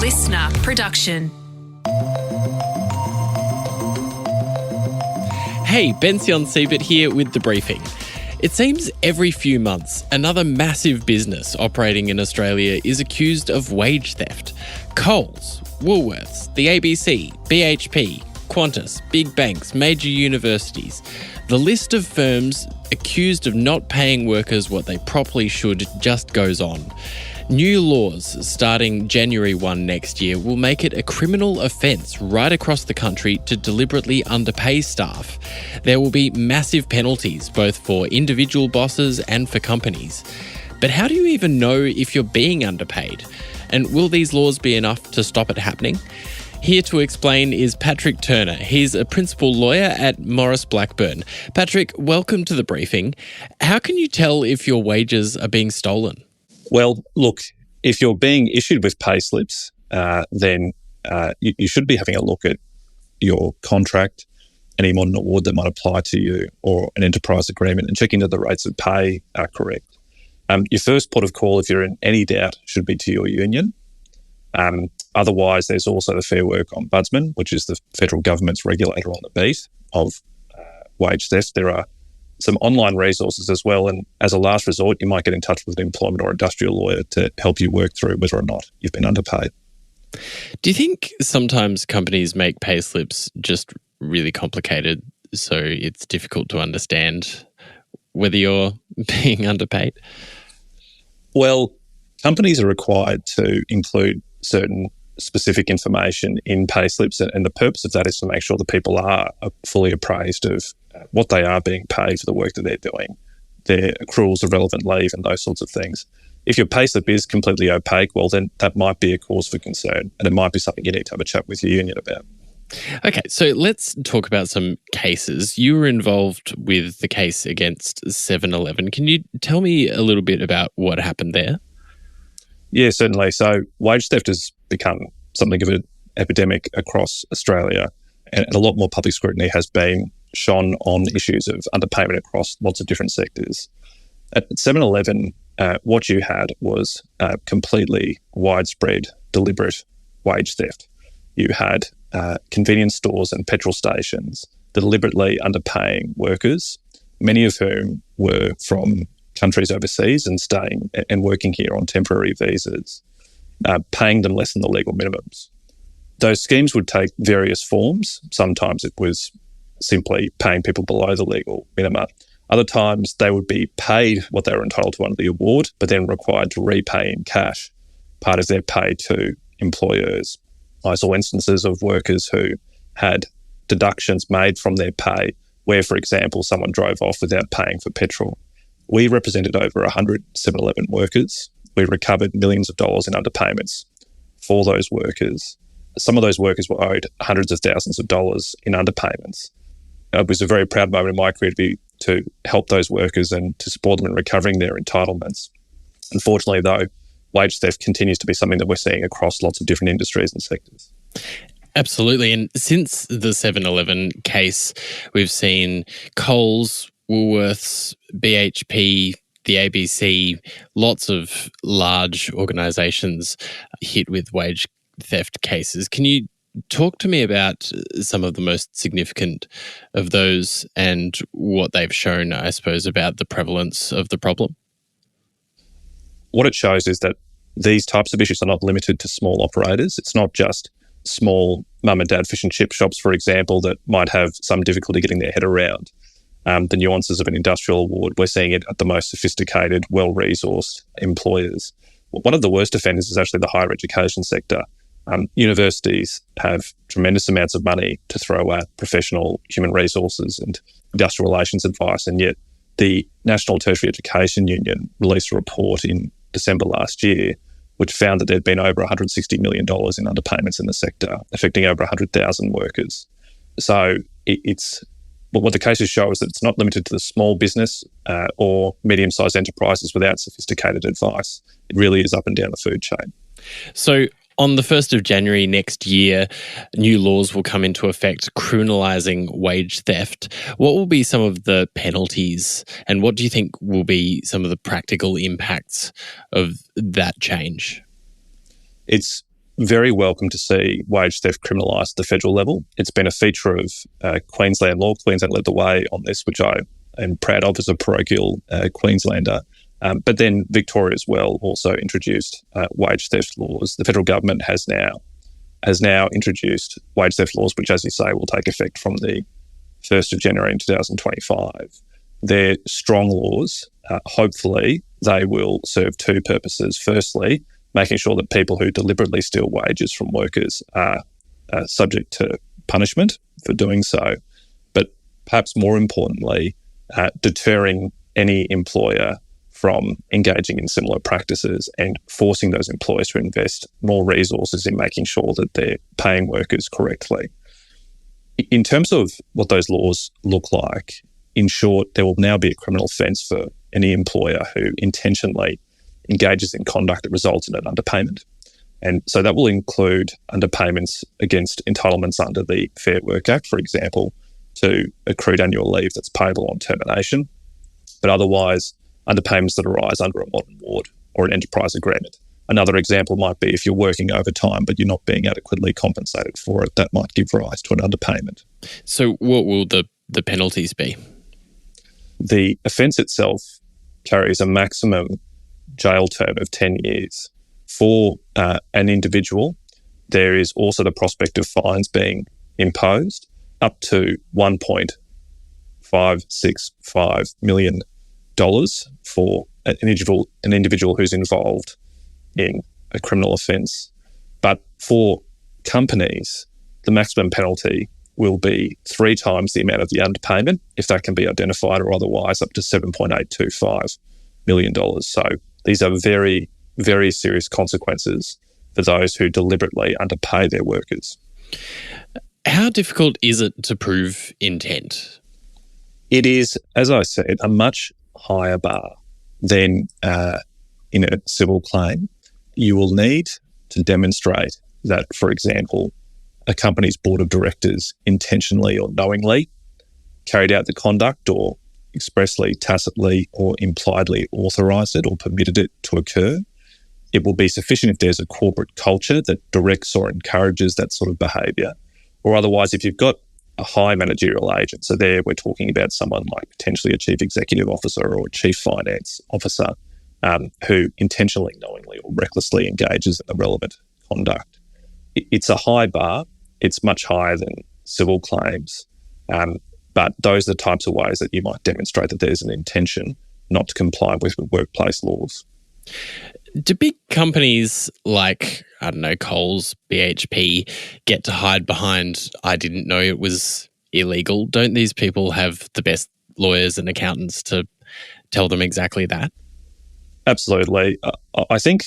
listener production. Hey, Bension Siebert here with The Briefing. It seems every few months, another massive business operating in Australia is accused of wage theft. Coles, Woolworths, the ABC, BHP, Qantas, big banks, major universities. The list of firms accused of not paying workers what they properly should just goes on. New laws starting January 1 next year will make it a criminal offence right across the country to deliberately underpay staff. There will be massive penalties both for individual bosses and for companies. But how do you even know if you're being underpaid? And will these laws be enough to stop it happening? Here to explain is Patrick Turner. He's a principal lawyer at Maurice Blackburn. Patrick, welcome to The Briefing. How can you tell if your wages are being stolen? Well, look, if you're being issued with pay slips, then you should be having a look at your contract, any modern award that might apply to you, or an enterprise agreement, and checking that the rates of pay are correct. Your first port of call, if you're in any doubt, should be to your union. Otherwise, there's also the Fair Work Ombudsman, which is the federal government's regulator on the beat of wage theft. There are some online resources as well, and as a last resort, you might get in touch with an employment or industrial lawyer to help you work through whether or not you've been underpaid. Do you think sometimes companies make pay slips just really complicated so it's difficult to understand whether you're being underpaid? Well, companies are required to include certain specific information in pay slips, and the purpose of that is to make sure that people are fully appraised of what they are being paid for the work that they're doing, their accruals of relevant leave and those sorts of things. If your pay slip is completely opaque, well, then that might be a cause for concern, and it might be something you need to have a chat with your union about. Okay, so let's talk about some cases. You were involved with the case against 7-Eleven. Can you tell me a little bit about what happened there? Yeah, certainly. So wage theft has become something of an epidemic across Australia, and a lot more public scrutiny has been shone on issues of underpayment across lots of different sectors. At 7-Eleven, what you had was completely widespread, deliberate wage theft. You had convenience stores and petrol stations deliberately underpaying workers, many of whom were from countries overseas and staying and working here on temporary visas, paying them less than the legal minimums. Those schemes would take various forms. Sometimes it was simply paying people below the legal minimum. Other times they would be paid what they were entitled to under the award, but then required to repay in cash part of their pay to employers. I saw instances of workers who had deductions made from their pay where, for example, someone drove off without paying for petrol. We represented over 100 7-Eleven workers. We recovered millions of dollars in underpayments for those workers. Some of those workers were owed hundreds of thousands of dollars in underpayments. It was a very proud moment in my career to help those workers and to support them in recovering their entitlements. Unfortunately, though, wage theft continues to be something that we're seeing across lots of different industries and sectors. Absolutely. And since the 7-Eleven case, we've seen Coles, Woolworths, BHP, the ABC, lots of large organisations hit with wage theft cases. Can you talk to me about some of the most significant of those and what they've shown, I suppose, about the prevalence of the problem? What it shows is that these types of issues are not limited to small operators. It's not just small mum and dad fish and chip shops, for example, that might have some difficulty getting their head around the nuances of an industrial award. We're seeing it at the most sophisticated, well-resourced employers. One of the worst offenders is actually the higher education sector. Universities have tremendous amounts of money to throw at professional human resources and industrial relations advice, and yet the National Tertiary Education Union released a report in December last year which found that there'd been over $160 million in underpayments in the sector, affecting over 100,000 workers. So what the cases show is that it's not limited to the small business or medium-sized enterprises without sophisticated advice. It really is up and down the food chain. So on the 1st of January next year, new laws will come into effect criminalising wage theft. What will be some of the penalties, and what do you think will be some of the practical impacts of that change? It's very welcome to see wage theft criminalised at the federal level. It's been a feature of Queensland law. Queensland led the way on this, which I am proud of as a parochial Queenslander. But then Victoria as well also introduced wage theft laws. The federal government has now introduced wage theft laws, which, as you say, will take effect from the 1st of January in 2025. They're strong laws. Hopefully, they will serve two purposes. Firstly, making sure that people who deliberately steal wages from workers are subject to punishment for doing so. But perhaps more importantly, deterring any employer from engaging in similar practices and forcing those employers to invest more resources in making sure that they're paying workers correctly. In terms of what those laws look like, in short, there will now be a criminal offence for any employer who intentionally engages in conduct that results in an underpayment. And so that will include underpayments against entitlements under the Fair Work Act, for example, to accrued annual leave that's payable on termination, but otherwise underpayments that arise under a modern ward or an enterprise agreement. Another example might be if you're working overtime but you're not being adequately compensated for it, that might give rise to an underpayment. So what will the penalties be? The offence itself carries a maximum jail term of 10 years. For an individual, there is also the prospect of fines being imposed up to $1.565 million for an individual who's involved in a criminal offence. But for companies, the maximum penalty will be 3 times the amount of the underpayment, if that can be identified, or otherwise up to $7.825 million. So these are very, very serious consequences for those who deliberately underpay their workers. How difficult is it to prove intent? It is, as I said, a much higher bar than in a civil claim. You will need to demonstrate that, for example, a company's board of directors intentionally or knowingly carried out the conduct or expressly, tacitly or impliedly authorised it or permitted it to occur. It will be sufficient if there's a corporate culture that directs or encourages that sort of behaviour, or otherwise if you've got a high managerial agent. So there we're talking about someone like potentially a chief executive officer or a chief finance officer who intentionally, knowingly or recklessly engages in the relevant conduct. It's a high bar. It's much higher than civil claims. But those are the types of ways that you might demonstrate that there's an intention not to comply with workplace laws. Do big companies like, Coles, BHP, get to hide behind, I didn't know it was illegal? Don't these people have the best lawyers and accountants to tell them exactly that? Absolutely. I think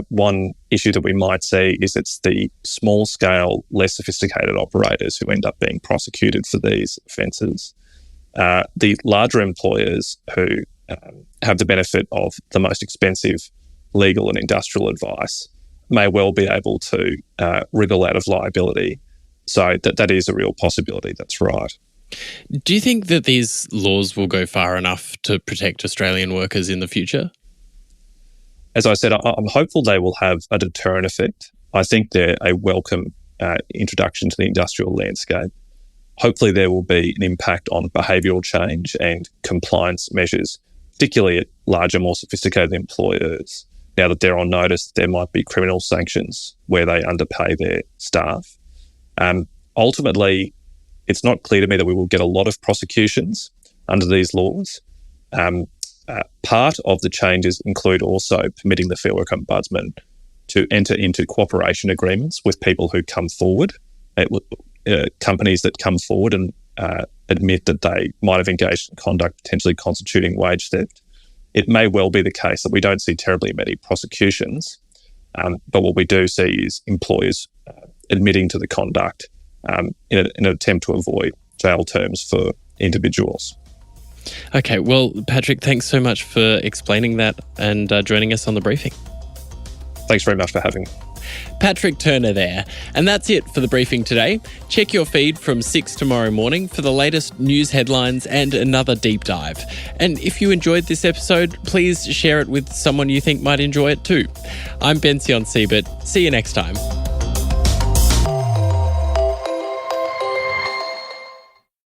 one issue that we might see is it's the small-scale, less sophisticated operators who end up being prosecuted for these offences. The larger employers who have the benefit of the most expensive legal and industrial advice may well be able to wriggle out of liability. So that is a real possibility, that's right. Do you think that these laws will go far enough to protect Australian workers in the future? As I said, I'm hopeful they will have a deterrent effect. I think they're a welcome introduction to the industrial landscape. Hopefully there will be an impact on behavioural change and compliance measures, particularly at larger, more sophisticated employers. Now that they're on notice, there might be criminal sanctions where they underpay their staff. Ultimately, it's not clear to me that we will get a lot of prosecutions under these laws. Part of the changes include also permitting the Fair Work Ombudsman to enter into cooperation agreements with people who come forward, companies that come forward and admit that they might have engaged in conduct potentially constituting wage theft. It may well be the case that we don't see terribly many prosecutions, but what we do see is employers admitting to the conduct in an attempt to avoid jail terms for individuals. Okay, well, Patrick, thanks so much for explaining that and joining us on the briefing. Thanks very much for having me. Patrick Turner there. And that's it for the briefing today. Check your feed from 6 tomorrow morning for the latest news headlines and another deep dive. And if you enjoyed this episode, please share it with someone you think might enjoy it too. I'm Bension Siebert. See you next time.